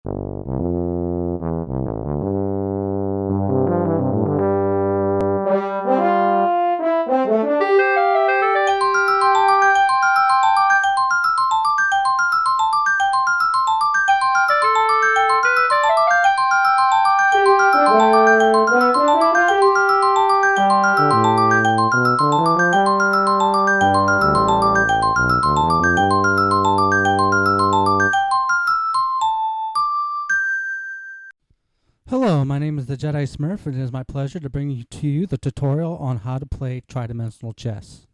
Hello, my name is the Jedi Smurf, and it is my pleasure to bring to you the tutorial on how to play tridimensional chess.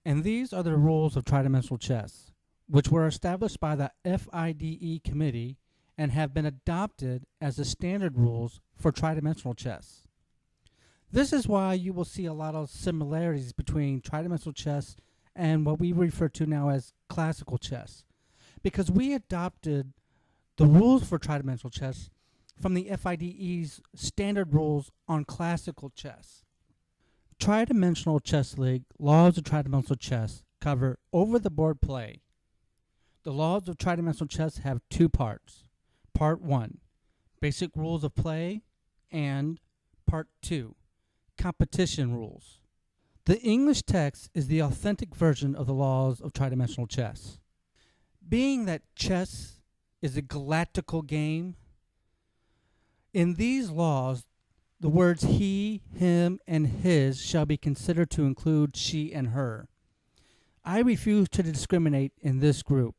And these are the rules of tridimensional chess, which were established by the FIDE committee and have been adopted as the standard rules for tridimensional chess. This is why you will see a lot of similarities between tridimensional chess and what we refer to now as classical chess, because we adopted the rules for tridimensional chess from the FIDE's standard rules on classical chess. Tridimensional Chess League laws of tridimensional chess cover over-the-board play. The laws of tridimensional chess have two parts. Part 1, basic rules of play, and Part 2, competition rules. The English text is the authentic version of the laws of tridimensional chess. Being that chess is a galactical game, in these laws, the words he, him, and his shall be considered to include she and her. I refuse to discriminate in this group.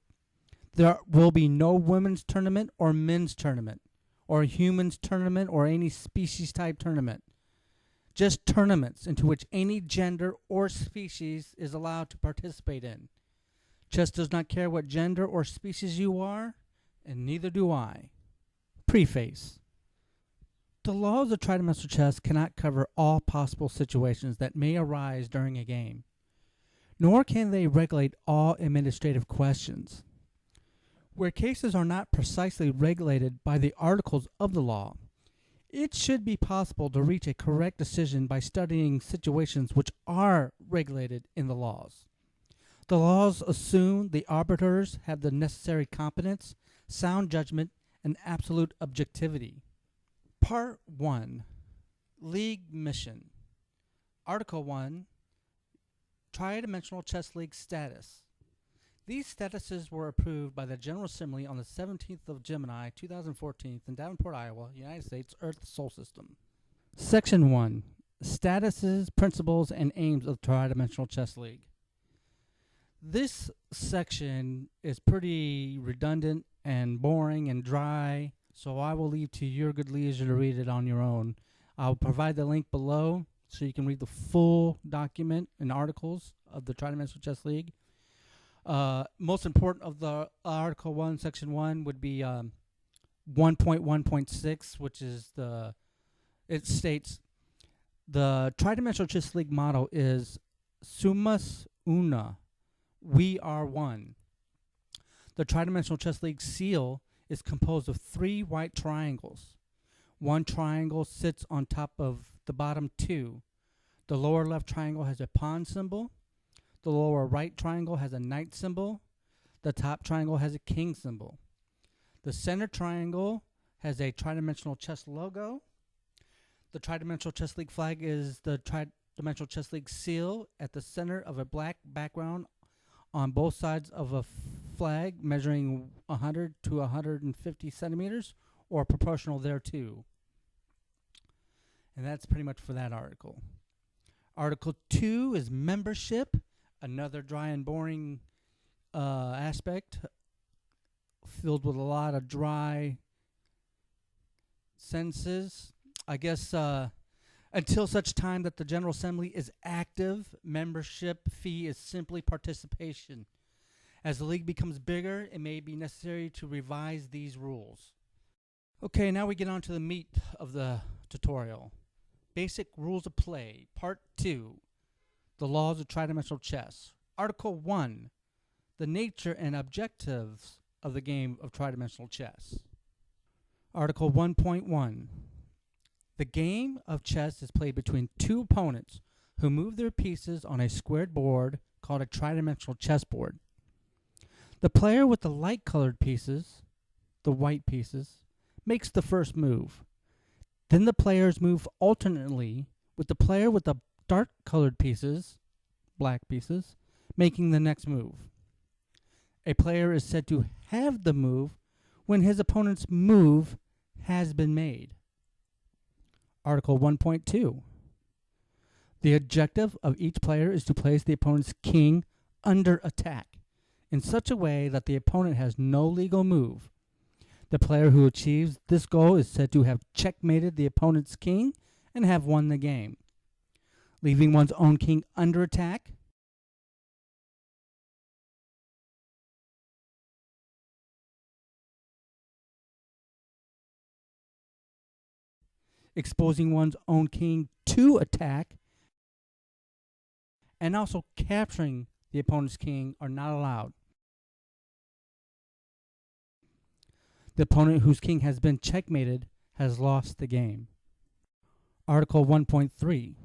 There will be no women's tournament or men's tournament, or humans tournament or any species type tournament. Just tournaments into which any gender or species is allowed to participate in. Chess does not care what gender or species you are, and neither do I. Preface. The laws of tridimensional chess cannot cover all possible situations that may arise during a game, nor can they regulate all administrative questions. Where cases are not precisely regulated by the articles of the law, it should be possible to reach a correct decision by studying situations which are regulated in the laws. The laws assume the arbiters have the necessary competence, sound judgment, and absolute objectivity. Part 1, League Mission. Article 1, Tridimensional Chess League Status. These statuses were approved by the General Assembly on the 17th of Gemini, 2014 in Davenport, Iowa, United States, Earth Sol System. Section 1, Statuses, Principles, and Aims of the Tridimensional Chess League. This section is pretty redundant and boring and dry, so I will leave to your good leisure to read it on your own. I'll provide the link below so you can read the full document and articles of the Tridimensional Chess League. Most important of the Article 1, Section 1 would be 1.1.6, which is it states, the Tridimensional Chess League motto is Sumus Una, we are one. The Tridimensional Chess League seal is composed of 3 white triangles. One triangle sits on top of the bottom 2. The lower left triangle has a pawn symbol. The lower right triangle has a knight symbol. The top triangle has a king symbol. The center triangle has a tridimensional chess logo. The Tridimensional Chess League flag is the Tridimensional Chess League seal at the center of a black background on both sides of a flag measuring 100 to 150 centimeters or proportional thereto. And that's pretty much for that article. Article 2 is membership, another dry and boring aspect filled with a lot of dry sentences. I guess until such time that the General Assembly is active, membership fee is simply participation. As the league becomes bigger, it may be necessary to revise these rules. Okay, now we get on to the meat of the tutorial. Basic rules of play, Part 2, the laws of tridimensional chess. Article 1, the nature and objectives of the game of tridimensional chess. Article 1.1, the game of chess is played between 2 opponents who move their pieces on a squared board called a tridimensional chessboard. The player with the light-colored pieces the white pieces, makes the first move. Then the players move alternately, with the player with the dark colored pieces, black pieces, making the next move. A player is said to have the move when his opponent's move has been made. Article 1.2. The objective of each player is to place the opponent's king under attack in such a way that the opponent has no legal move. The player who achieves this goal is said to have checkmated the opponent's king and have won the game. Leaving one's own king under attack exposing one's own king to attack and also capturing the opponent's king are not allowed. The opponent whose king has been checkmated has lost the game. Article 1.3.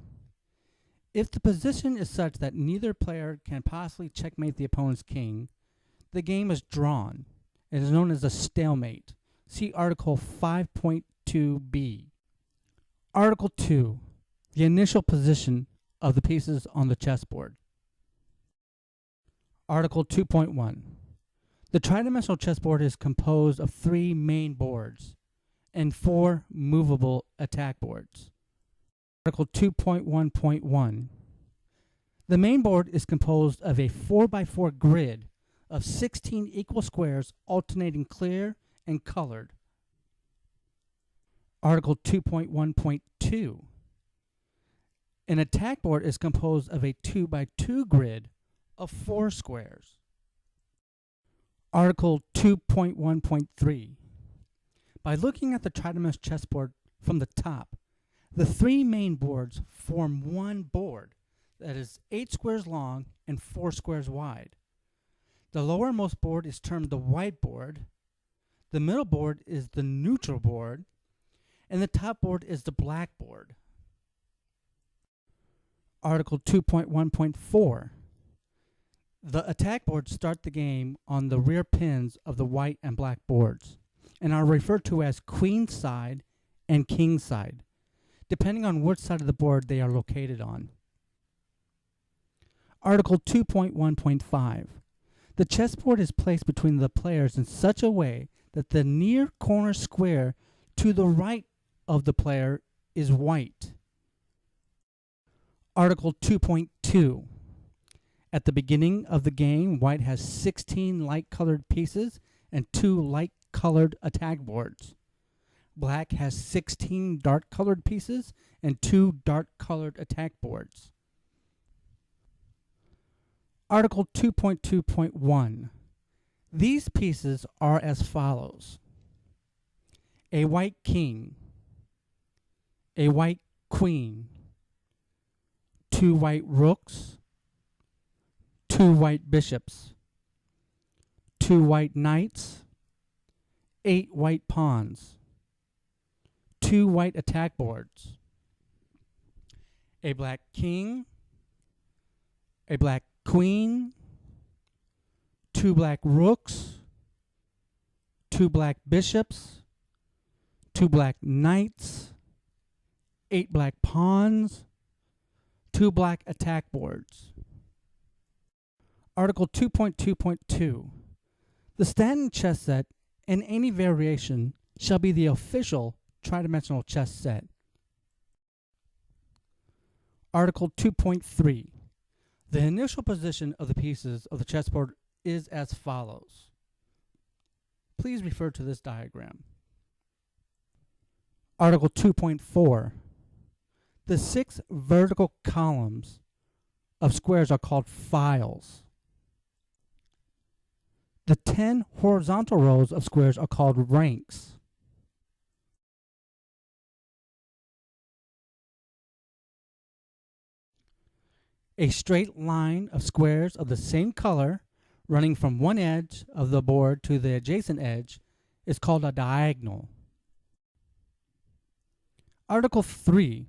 If the position is such that neither player can possibly checkmate the opponent's king, the game is drawn. It is known as a stalemate. See Article 5.2b. Article 2. The initial position of the pieces on the chessboard. Article 2.1. The tridimensional chessboard is composed of 3 main boards and 4 movable attack boards. Article 2.1.1. The main board is composed of a 4x4 grid of 16 equal squares alternating clear and colored. Article 2.1.2. An attack board is composed of a 2x2 grid of 4 squares. Article 2.1.3. By looking at the tridimensional chessboard from the top, the 3 main boards form one board that is 8 squares long and 4 squares wide. The lowermost board is termed the white board, the middle board is the neutral board, and the top board is the black board. Article 2.1.4. The attack boards start the game on the rear pins of the white and black boards and are referred to as queen side and king side, depending on which side of the board they are located on. Article 2.1.5. The chessboard is placed between the players in such a way that the near corner square to the right of the player is white. Article 2.2. At the beginning of the game, white has 16 light-colored pieces and 2 light-colored attack boards. Black has 16 dark-colored pieces and 2 dark-colored attack boards. Article 2.2.1. These pieces are as follows: a white king, a white queen, 2 white rooks, 2 white bishops, 2 white knights, 8 white pawns, 2 white attack boards, a black king, a black queen, 2 black rooks, 2 black bishops, 2 black knights, 8 black pawns, 2 black attack boards. Article 2.2.2. The standard chess set and any variation shall be the official tridimensional chess set. Article 2.3. The initial position of the pieces of the chessboard is as follows. Please refer to this diagram. Article 2.4. The 6 vertical columns of squares are called files. The 10 horizontal rows of squares are called ranks. A straight line of squares of the same color running from one edge of the board to the adjacent edge is called a diagonal. Article 3.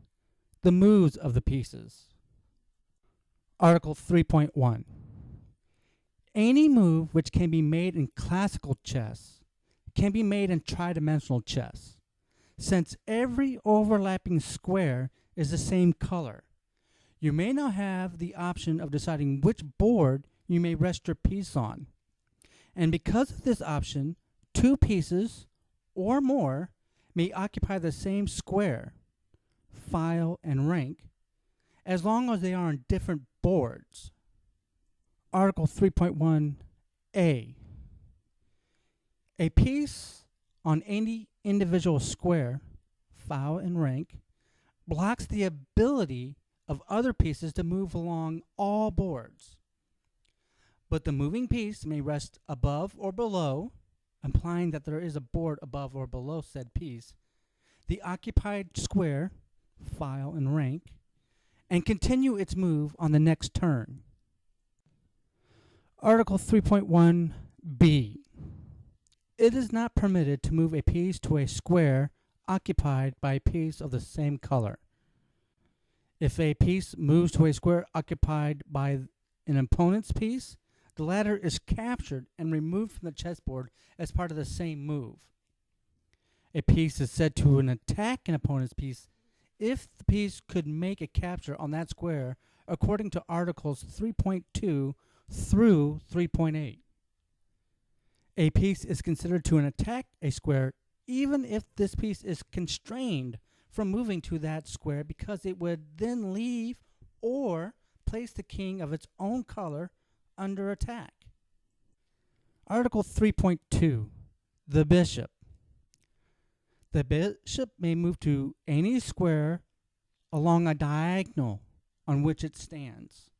The moves of the pieces. Article 3.1. Any move which can be made in classical chess can be made in tridimensional chess, since every overlapping square is the same color. You may now have the option of deciding which board you may rest your piece on. And because of this option, two pieces or more may occupy the same square, file, and rank, as long as they are on different boards. Article 3.1a. A piece on any individual square, file, and rank blocks the ability of other pieces to move along all boards. But the moving piece may rest above or below, implying that there is a board above or below said piece, the occupied square, file, and rank, and continue its move on the next turn. Article 3.1b. It is not permitted to move a piece to a square occupied by a piece of the same color. If a piece moves to a square occupied by an opponent's piece, the latter is captured and removed from the chessboard as part of the same move. A piece is said to attack an opponent's piece if the piece could make a capture on that square according to Articles 3.2 through 3.8. A piece is considered to attack a square even if this piece is constrained from moving to that square because it would then leave or place the king of its own color under attack. Article 3.2. The bishop. The bishop may move to any square along a diagonal on which it stands.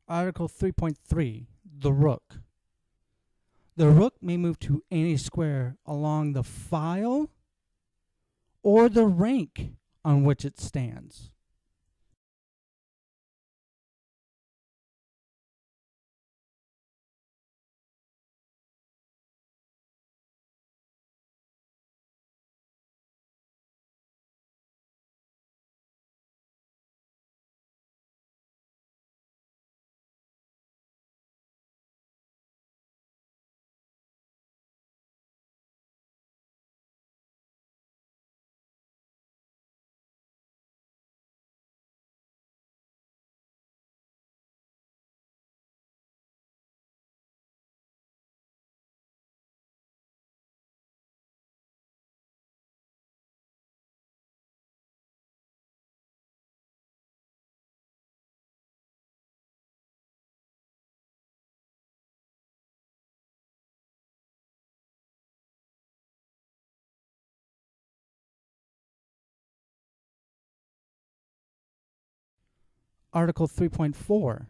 Article 3.3. The rook. The rook may move to any square along the file or the rank on which it stands. Article 3.4.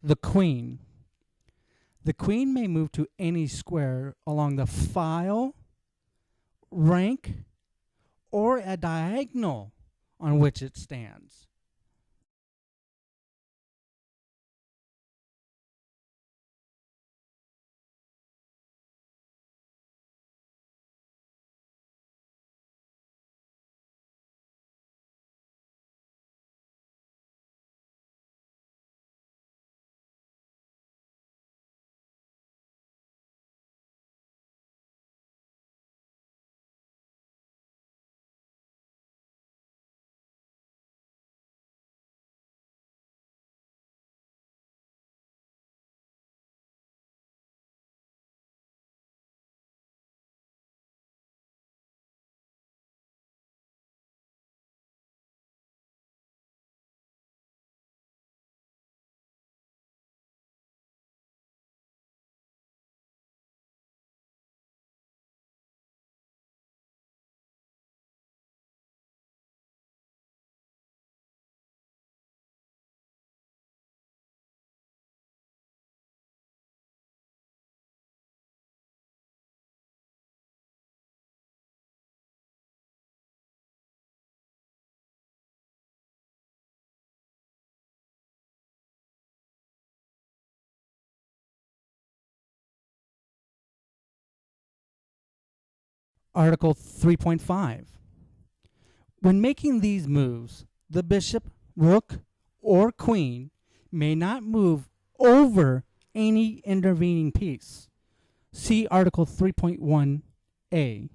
The queen. The queen may move to any square along the file, rank, or a diagonal on which it stands. Article 3.5. When making these moves, the bishop, rook, or queen may not move over any intervening piece. See Article 3.1a.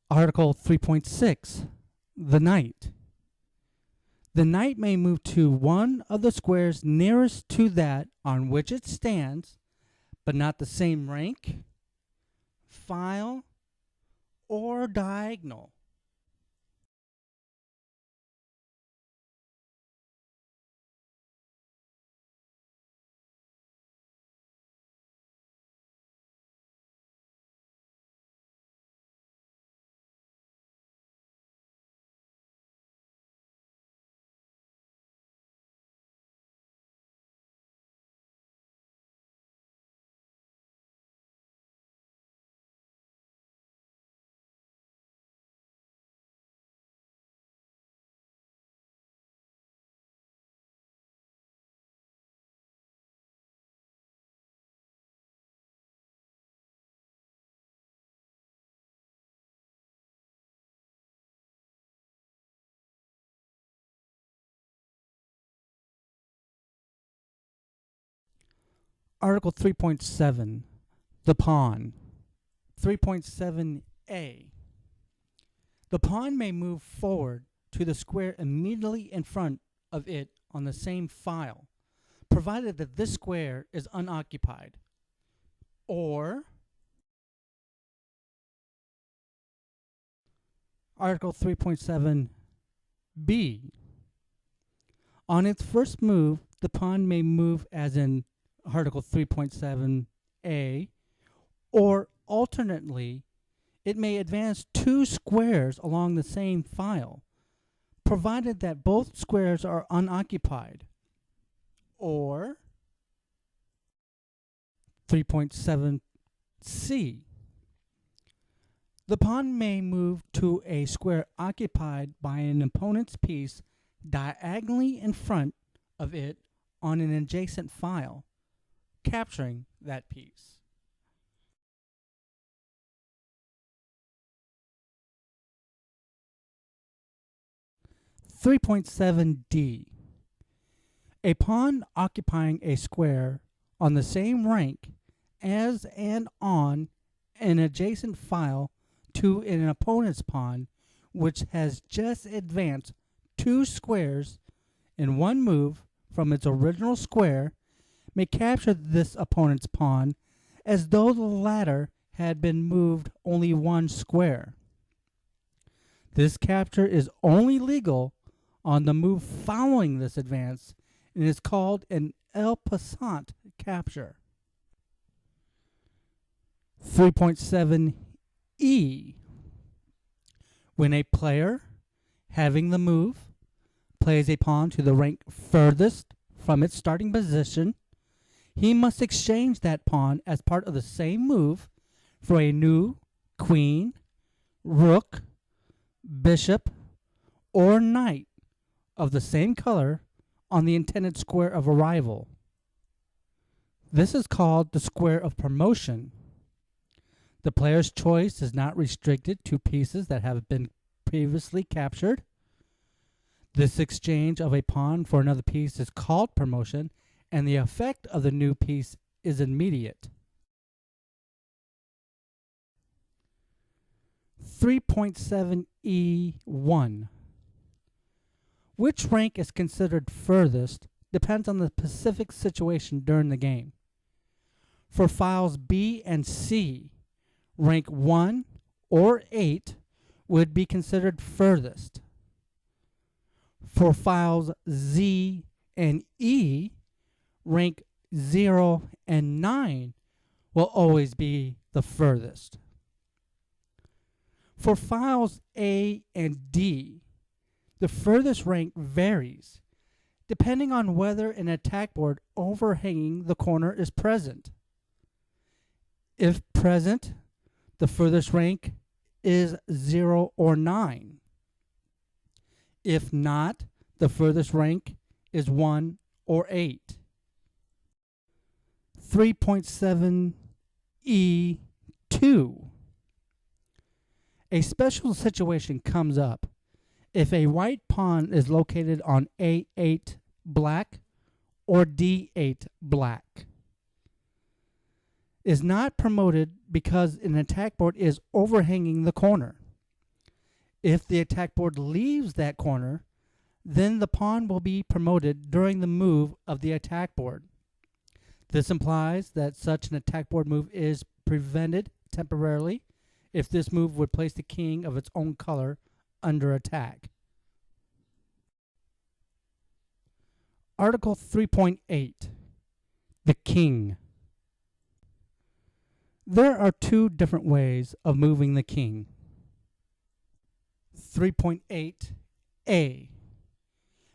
Article 3.6. The knight. The knight may move to one of the squares nearest to that on which it stands, but not the same rank, file, or diagonal. Article 3.7. The pawn. 3.7a. The pawn may move forward to the square immediately in front of it on the same file, provided that this square is unoccupied. Or Article 3.7b. On its first move, the pawn may move as in Article 3.7a, or alternately, it may advance two squares along the same file, provided that both squares are unoccupied. Or 3.7c. The pawn may move to a square occupied by an opponent's piece diagonally in front of it on an adjacent file, capturing that piece. (3.7d). A pawn occupying a square on the same rank as and on an adjacent file to an opponent's pawn which has just advanced two squares in one move from its original square may capture this opponent's pawn as though the latter had been moved only one square. This capture is only legal on the move following this advance and is called an passant capture. 3.7e. When a player having the move plays a pawn to the rank furthest from its starting position, he must exchange that pawn as part of the same move for a new queen, rook, bishop, or knight of the same color on the intended square of arrival. This is called the square of promotion. The player's choice is not restricted to pieces that have been previously captured. This exchange of a pawn for another piece is called promotion, and the effect of the new piece is immediate. 3.7e1. Which rank is considered furthest depends on the specific situation during the game. For files B and C, rank 1 or 8 would be considered furthest. For files Z and E, rank 0, and 9 will always be the furthest. For files A and D, the furthest rank varies depending on whether an attack board overhanging the corner is present. If present, the furthest rank is 0 or 9. If not, the furthest rank is 1 or 8. 3.7E2. A special situation comes up if a white pawn is located on A8 black or D8 black. Is not promoted because an attack board is overhanging the corner. If the attack board leaves that corner, then the pawn will be promoted during the move of the attack board. This implies that such an attack board move is prevented temporarily if this move would place the king of its own color under attack. Article 3.8, the king. There are two different ways of moving the king. 3.8a,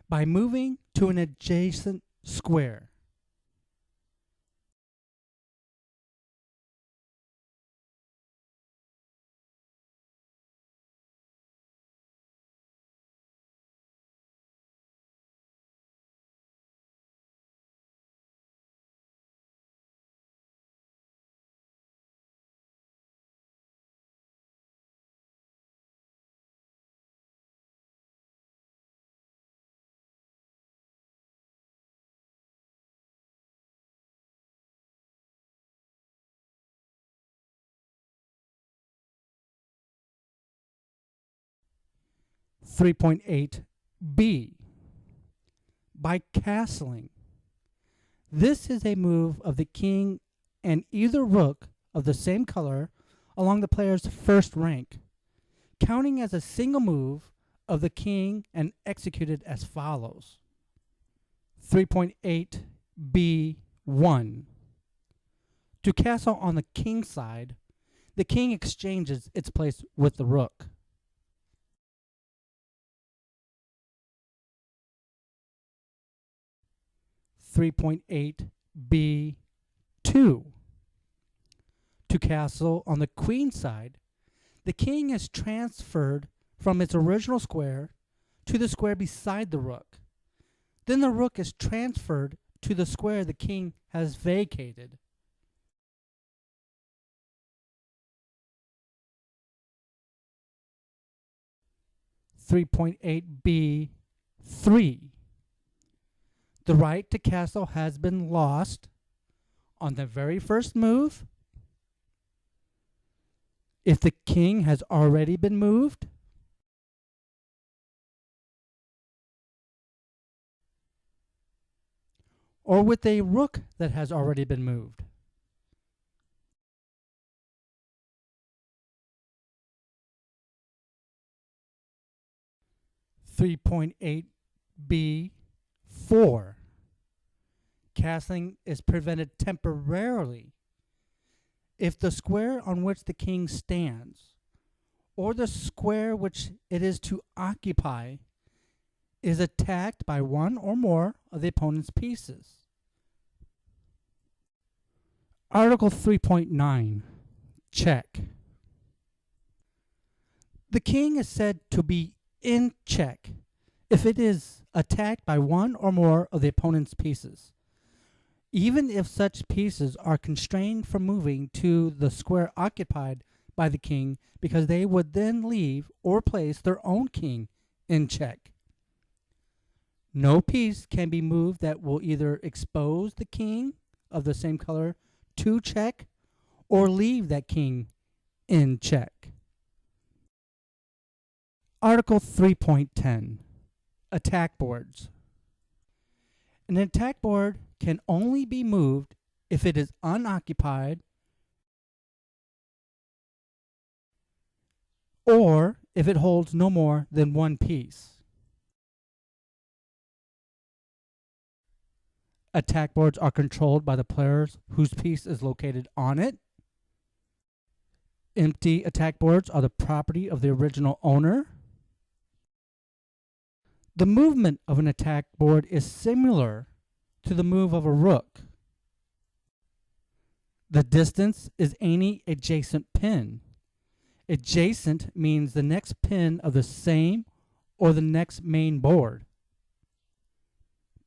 by moving to an adjacent square. Three point 8b, by castling. This is a move of the king and either rook of the same color along the player's first rank, counting as a single move of the king and executed as follows. 3.8b1. To castle on the king side, the king exchanges its place with the rook. 3.8b2. To castle on the queen side, the king is transferred from its original square to the square beside the rook. Then the rook is transferred to the square the king has vacated. Three point 8b3. The right to castle has been lost on the very first move, if the king has already been moved, or with a rook that has already been moved. Three point 8b4. Castling is prevented temporarily if the square on which the king stands, or the square which it is to occupy, is attacked by one or more of the opponent's pieces. Article 3.9, check. The king is said to be in check if it is attacked by one or more of the opponent's pieces, even if such pieces are constrained from moving to the square occupied by the king, because they would then leave or place their own king in check. No piece can be moved that will either expose the king of the same color to check or leave that king in check. Article 3.10, attack boards. An attack board can only be moved if it is unoccupied or if it holds no more than one piece. Attack boards are controlled by the players whose piece is located on it. Empty attack boards are the property of the original owner. The movement of an attack board is similar to the move of a rook. The distance is any adjacent pin. Adjacent means the next pin of the same or the next main board.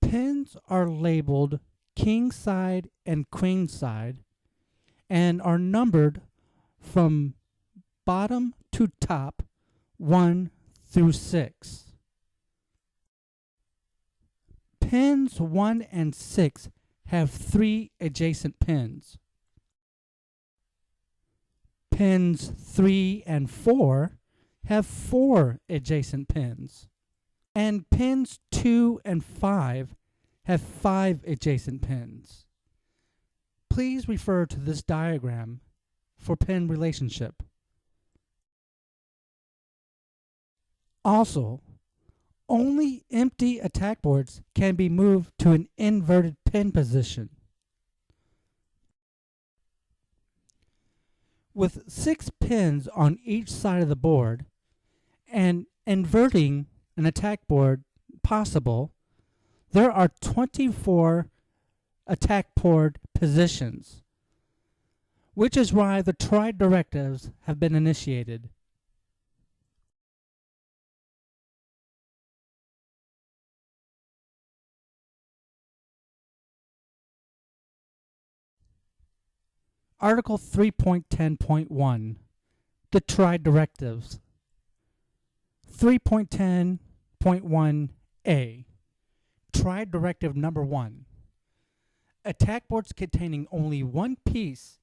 Pins are labeled king side and queen side and are numbered from bottom to top 1 through 6. Pins 1 and 6 have 3 adjacent pins. Pins 3 and 4 have 4 adjacent pins. And pins 2 and 5 have 5 adjacent pins. Please refer to this diagram for pin relationship. Also, only empty attack boards can be moved to an inverted pin position. With 6 pins on each side of the board and inverting an attack board possible, there are 24 attack board positions, which is why the Tri-Directives have been initiated. Article 3.10.1, the Tri-Directives. 3.10.1a, Tri-Directive number 1. Attack boards containing only one piece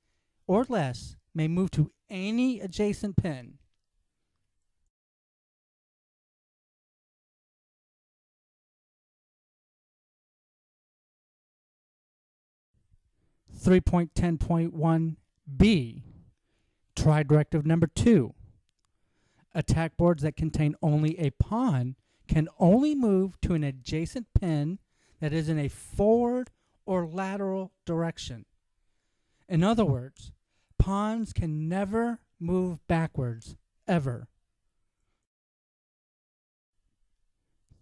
or less may move to any adjacent pin. (3.10.1b), Tri-Directive number 2. Attack boards that contain only a pawn can only move to an adjacent pin that is in a forward or lateral direction. In other words, pawns can never move backwards, ever.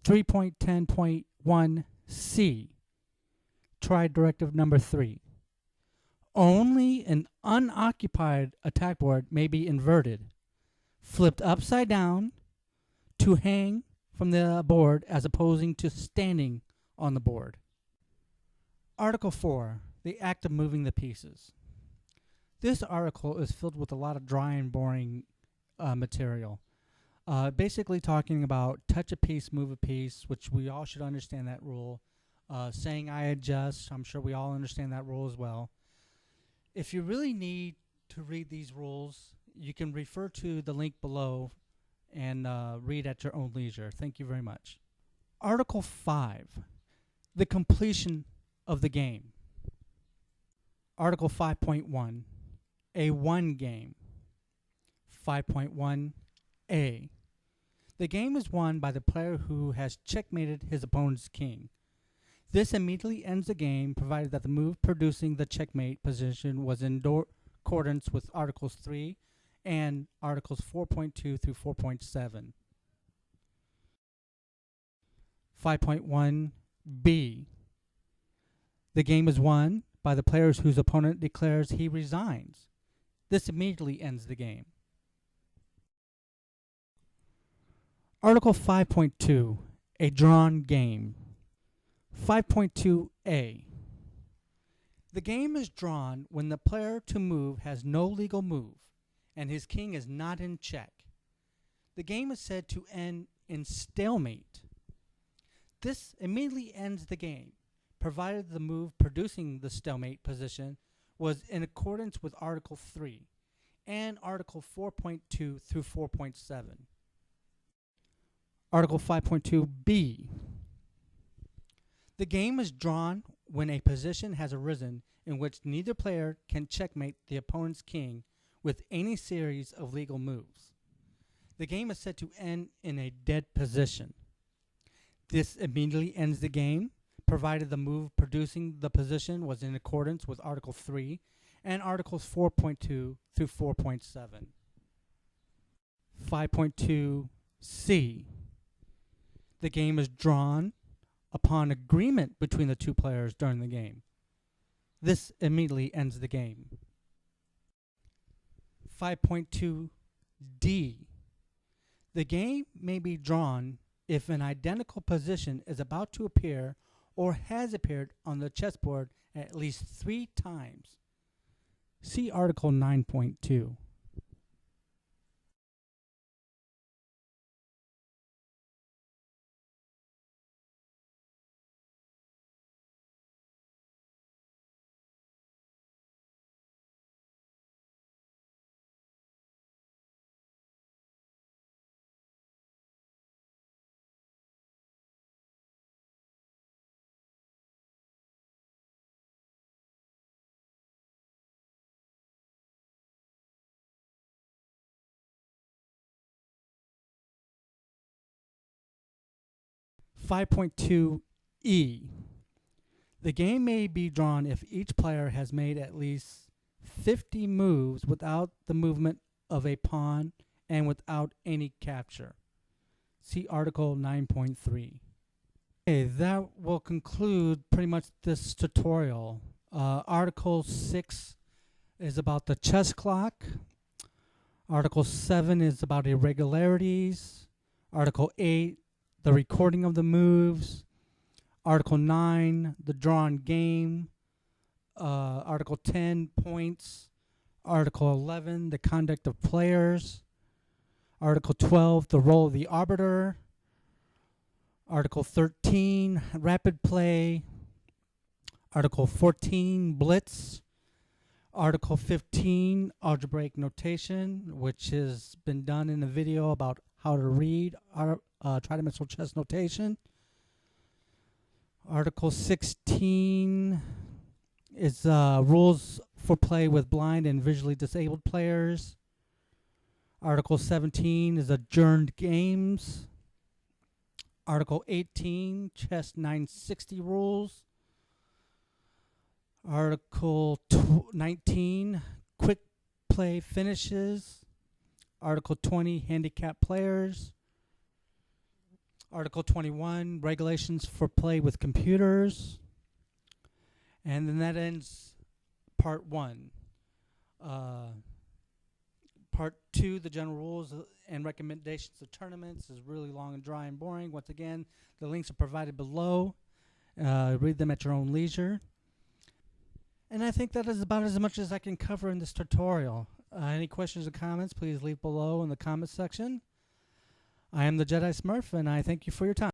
3.10.1c, Tri-Directive number 3. Only an unoccupied attack board may be inverted, flipped upside down to hang from the board as opposing to standing on the board. Article 4, the act of moving the pieces. This article is filled with a lot of dry and boring material. Basically talking about touch a piece, move a piece, which we all should understand that rule. Saying I adjust, I'm sure we all understand that rule as well. If you really need to read these rules, you can refer to the link below and read at your own leisure. Thank you very much. Article 5, the completion of the game. Article 5.1, a one game. 5.1a, the game is won by the player who has checkmated his opponent's king. This immediately ends the game, provided that the move producing the checkmate position was in accordance with Articles 3 and Articles 4.2 through 4.7. 5.1b, the game is won by the players whose opponent declares he resigns. This immediately ends the game. Article 5.2, a drawn game. 5.2a, the game is drawn when the player to move has no legal move and his king is not in check. The game is said to end in stalemate. This immediately ends the game, provided the move producing the stalemate position was in accordance with Article 3 and Article 4.2 through 4.7. Article 5.2b, the game is drawn when a position has arisen in which neither player can checkmate the opponent's king with any series of legal moves. The game is said to end in a dead position. This immediately ends the game, provided the move producing the position was in accordance with Article 3 and Articles 4.2 through 4.7. 5.2c. The game is drawn upon agreement between the two players during the game. This immediately ends the game. 5.2d. The game may be drawn if an identical position is about to appear or has appeared on the chessboard at least 3 times. See Article 9.2. (5.2e). The game may be drawn if each player has made at least 50 moves without the movement of a pawn and without any capture. See Article 9.3. Okay, that will conclude pretty much this tutorial. Article 6 is about the chess clock. Article 7 is about irregularities. Article 8, the recording of the moves. Article 9, the drawn game. Article 10, points. Article 11, the conduct of players. Article 12, the role of the arbiter. Article 13, rapid play. Article 14, blitz. Article 15, algebraic notation, which has been done in a video about how to read tridimensional chess notation. Article 16 is rules for play with blind and visually disabled players. Article 17 is adjourned games. Article 18, Chess 960 rules. Article 19, quick play finishes. Article 20, handicap players. Article 21, regulations for play with computers. And then that ends part 1. Part 2, the general rules and recommendations of tournaments, is really long and dry and boring. Once again, the links are provided below. Read them at your own leisure. And I think that is about as much as I can cover in this tutorial. Any questions or comments, please leave below in the comments section. I am the Jedi Smurf, and I thank you for your time.